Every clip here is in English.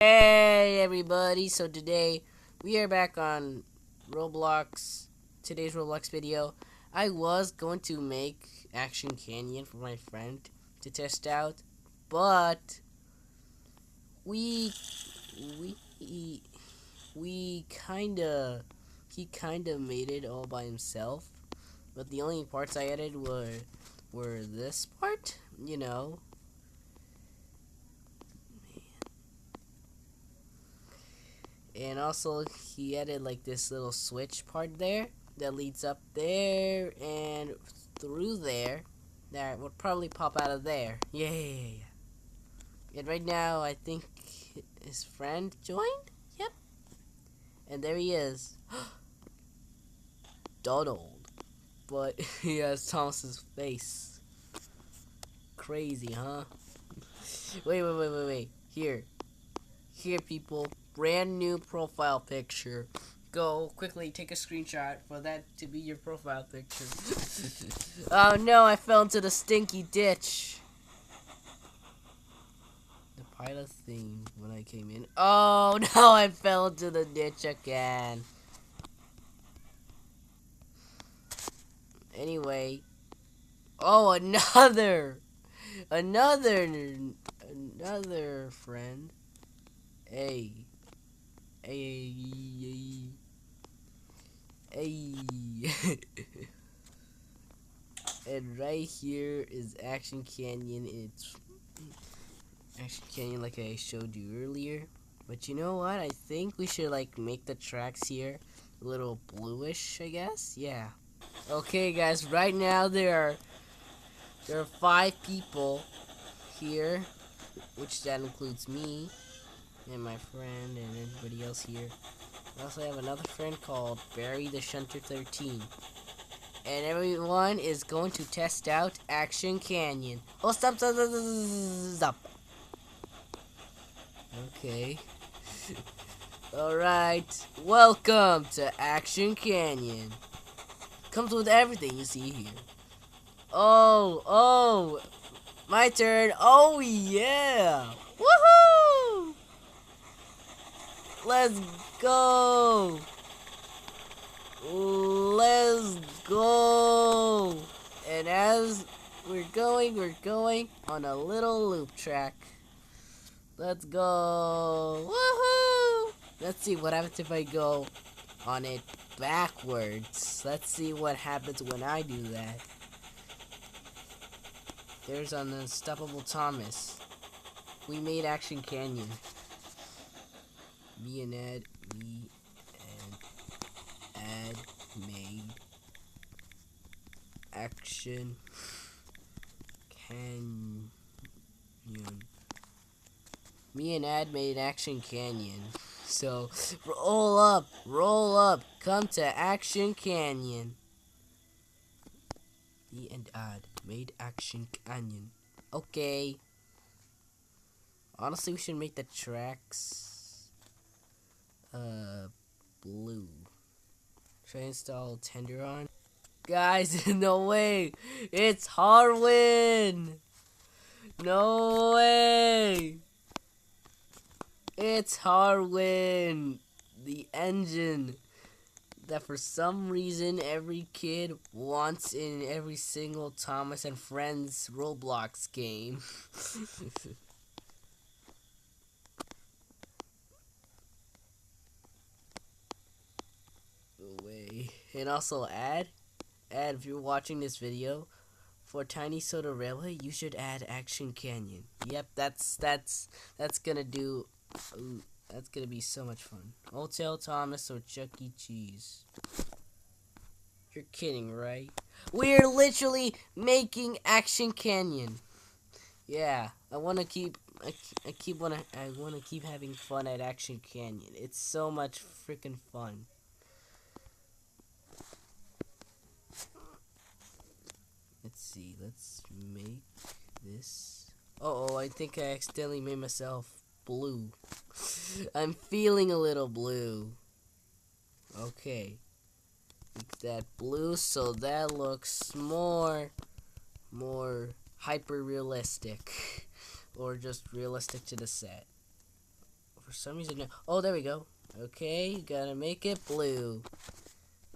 Hey everybody, so today we are back on Roblox. Today's Roblox video. I was going to make Action Canyon for my friend to test out, but we we we kinda he kinda made it all by himself. But the only parts I added were this part, and also he added like this little switch part there that leads up there and through there that would probably pop out of there. Yeah. And right now I think his friend joined. Yep. And there he is. Donald. But he has Thomas's face. Crazy, huh? Wait. Here, people. Brand new profile picture. Go quickly take a screenshot for that to be your profile picture. Oh no, I fell into the stinky ditch. The pilot thing when I came in. Oh no, I fell into the ditch again. Anyway. Oh, another friend. Hey. Hey. And right here is Action Canyon. It's Action Canyon like I showed you earlier. But you know what? I think we should like make the tracks here a little bluish, I guess. Yeah. Okay guys, right now there are 5 people here, which that includes me and my friend and everybody else here. I also have another friend called Barry the Shunter 13. And everyone is going to test out Action Canyon. Oh, stop. Okay. Alright. Welcome to Action Canyon. Comes with everything you see here. Oh. My turn. Oh, yeah. Woohoo! Let's go. Let's go. And as we're going on a little loop track. Let's go. Woohoo! Let's see what happens if I go on it backwards. Let's see what happens when I do that. There's an unstoppable Thomas. We made Action Canyon. Me and Ed made Action Canyon. Me and Ed made Action Canyon. So, roll up, come to Action Canyon. Me and Ed made Action Canyon. Okay. Honestly, we should make the tracks blue. Should I install Tender on? Guys, no way! It's Harwin! No way! It's Harwin! The engine that for some reason every kid wants in every single Thomas and Friends Roblox game. Way. And also add if you're watching this video, for Tiny Soda Railway you should add Action Canyon. Yep, that's gonna do that's gonna be so much fun. Hotel Thomas or Chuck E. Cheese. You're kidding, right? We're literally making Action Canyon. Yeah, I wanna keep having fun at Action Canyon. It's so much freaking fun. Let's see, let's make this. Oh, I think I accidentally made myself blue. I'm feeling a little blue. Okay. Make that blue so that looks more hyper realistic. Or just realistic to the set. For For some reason, no. Oh, there we go. Okay, you gotta make it blue.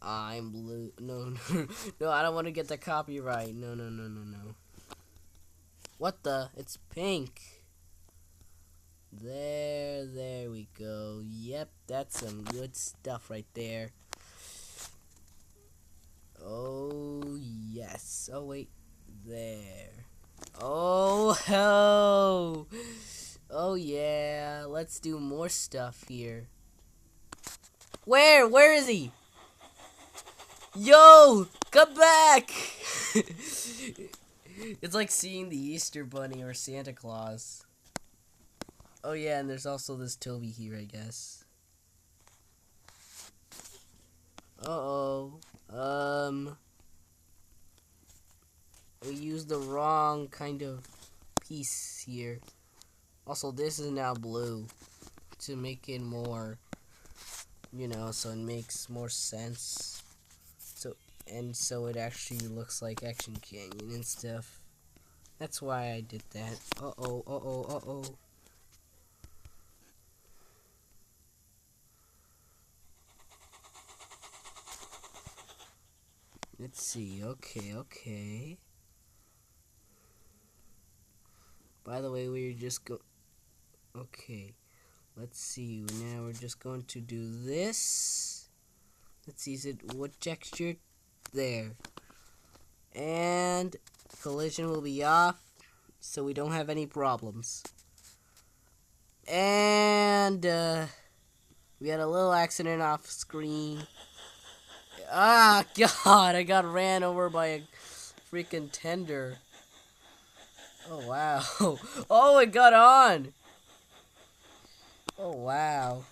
I'm blue. No, no, no, I don't want to get the copyright. No, no, no, no, no. What the? It's pink. There we go. Yep, that's some good stuff right there. Oh, yes. Oh, wait. There. Oh, ho. Oh, yeah. Let's do more stuff here. Where? Where is he? Yo! Come back! It's like seeing the Easter Bunny or Santa Claus. Oh, yeah, and there's also this Toby here, I guess. Uh-oh. We used the wrong kind of piece here. Also, this is now blue to make it more, you know, so it makes more sense. So it actually looks like Action Canyon and stuff. That's why I did that. Uh-oh, uh-oh, uh-oh. Let's see. Okay. By the way, we're just okay. Let's see. Now we're just going to do this. Let's see. Is it what texture? There. And collision will be off, so we don't have any problems. And we had a little accident off screen. Ah, God, I got ran over by a freaking tender. Oh, wow. Oh, it got on. Oh, wow.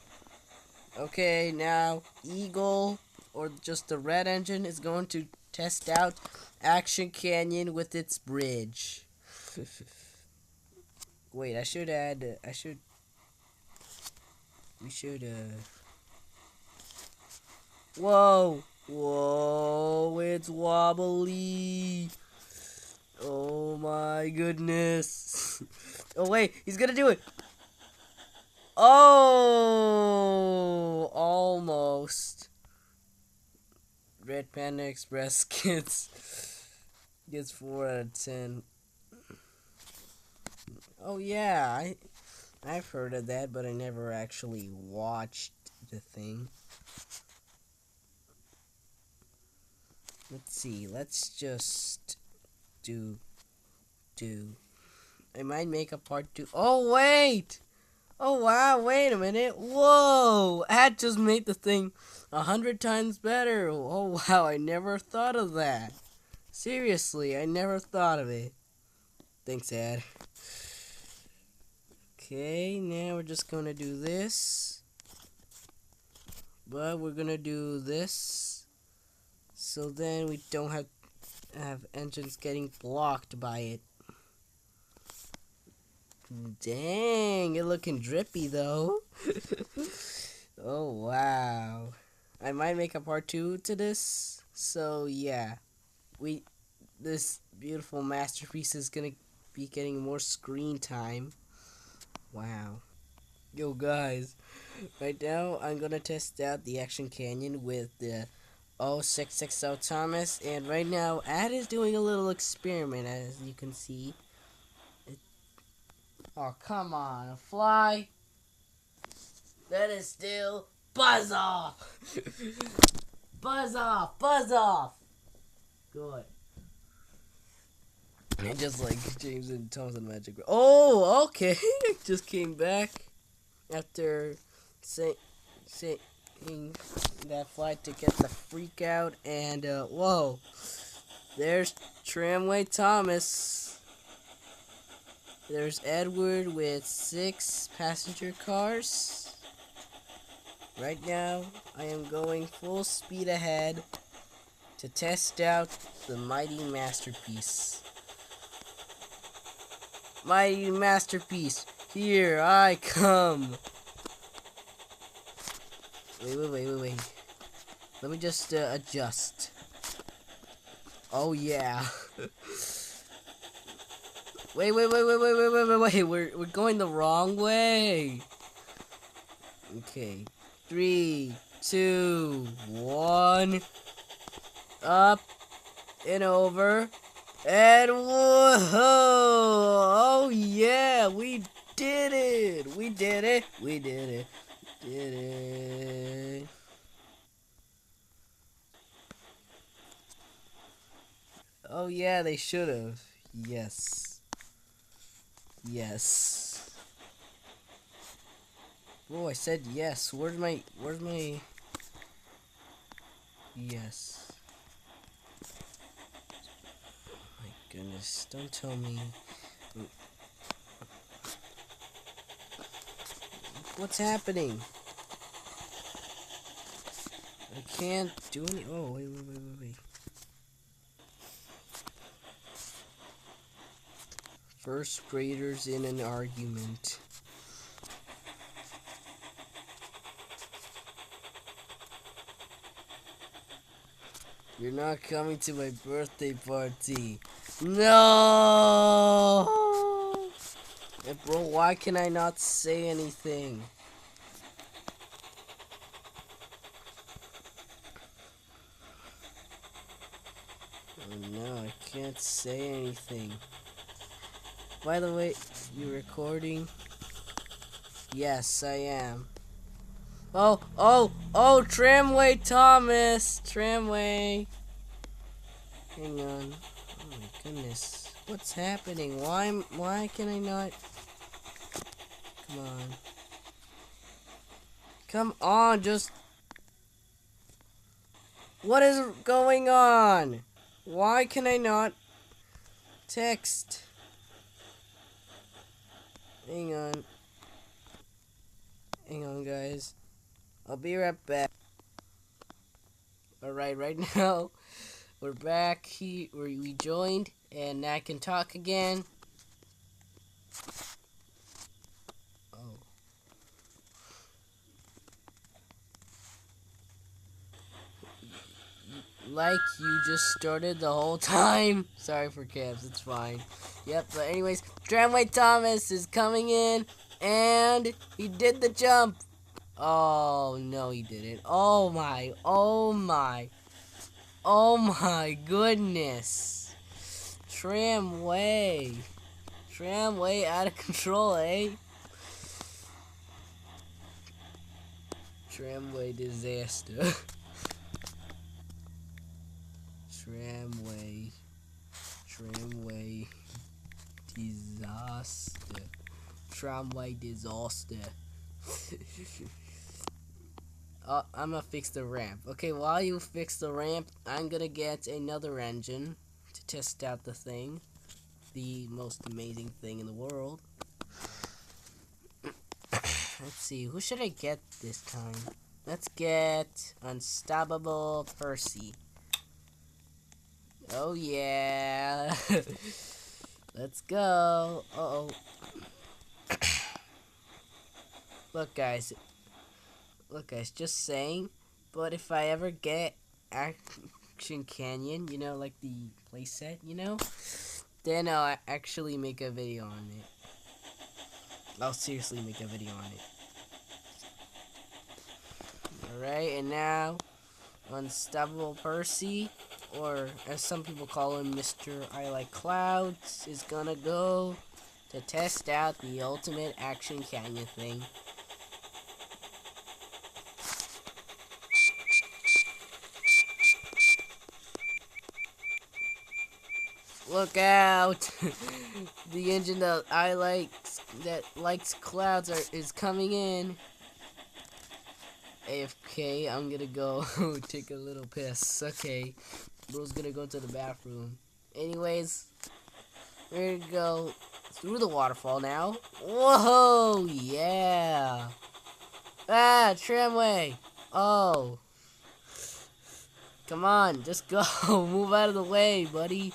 Okay, now Eagle, or just the red engine, is going to test out Action Canyon with its bridge. Wait, we should, whoa, whoa, it's wobbly. Oh my goodness. Oh wait, he's gonna do it. Oh, almost. Red Panda Express gets 4 out of 10. Oh yeah, I've heard of that, but I never actually watched the thing. Let's see. Let's just do. I might make a part 2. Oh wait. Oh wow, wait a minute. Whoa! That just made the thing 100 times better. Oh wow, I never thought of that. Seriously, I never thought of it. Thanks, Ad. Okay, now we're just gonna do this. But we're gonna do this. So then we don't have engines getting blocked by it. Dang, it looking drippy though. Oh wow. I might make a part 2 to this. So yeah. This beautiful masterpiece is gonna be getting more screen time. Wow. Yo guys, right now I'm gonna test out the Action Canyon with the 0660 Thomas, and right now Ad is doing a little experiment, as you can see. Oh, come on, fly. That is still buzz off. Buzz off, buzz off. Good. And just like James and Thompson Magic. Oh, okay. Just came back after saying that flight to get the freak out, and whoa, there's Tramway Thomas. There's Edward with 6 passenger cars. Right now, I am going full speed ahead to test out the mighty masterpiece. Mighty masterpiece, here I come. Wait. Let me just adjust. Oh yeah. Wait. We're going the wrong way. Okay. 3, 2, 1. Up and over. And whoa! Oh yeah, we did it! We did it! We did it! Did it! Oh yeah, they should have. Yes. Yes. Oh, I said yes. Where's my yes. My goodness, don't tell me. What's happening? I can't do any. Oh, wait. First graders in an argument. You're not coming to my birthday party. No! Bro, why can I not say anything? Oh no, I can't say anything. By the way, you recording? Yes, I am. Oh, Tramway Thomas! Tramway! Hang on. Oh my goodness. What's happening? Why can I not? Come on. Come on, just... What is going on? Why can I not text? Hang on. Hang on, guys. I'll be right back. Alright, right now, we're back here, we joined, and now I can talk again. Oh. Like you just started the whole time. Sorry for cabs, it's fine. Yep, but anyways, Tramway Thomas is coming in, and he did the jump. Oh, no he didn't. Oh my goodness. Tramway out of control, eh? Tramway disaster. Tramway disaster. Tramway disaster. I'm gonna fix the ramp. Okay, while you fix the ramp, I'm gonna get another engine to test out the thing. The most amazing thing in the world. Let's see, who should I get this time? Let's get Unstoppable Percy. Oh yeah. Let's go. Uh-oh. Look guys, just saying, but if I ever get Action Canyon, you know, like the playset, you know, then I'll actually make a video on it. I'll seriously make a video on it. Alright, and now, Unstoppable Percy, or as some people call him, Mr. I Like Clouds, is gonna go to test out the ultimate Action Canyon thing. Look out! The engine that likes clouds is coming in. AFK, I'm gonna go take a little piss. Okay, bro's gonna go to the bathroom. Anyways, we're gonna go through the waterfall now. Whoa, yeah! Ah, tramway! Oh. Come on, just go. Move out of the way, buddy.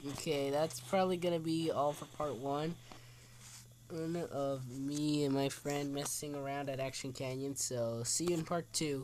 Okay, that's probably gonna be all for part 1 of me and my friend messing around at Action Canyon. So, see you in part 2.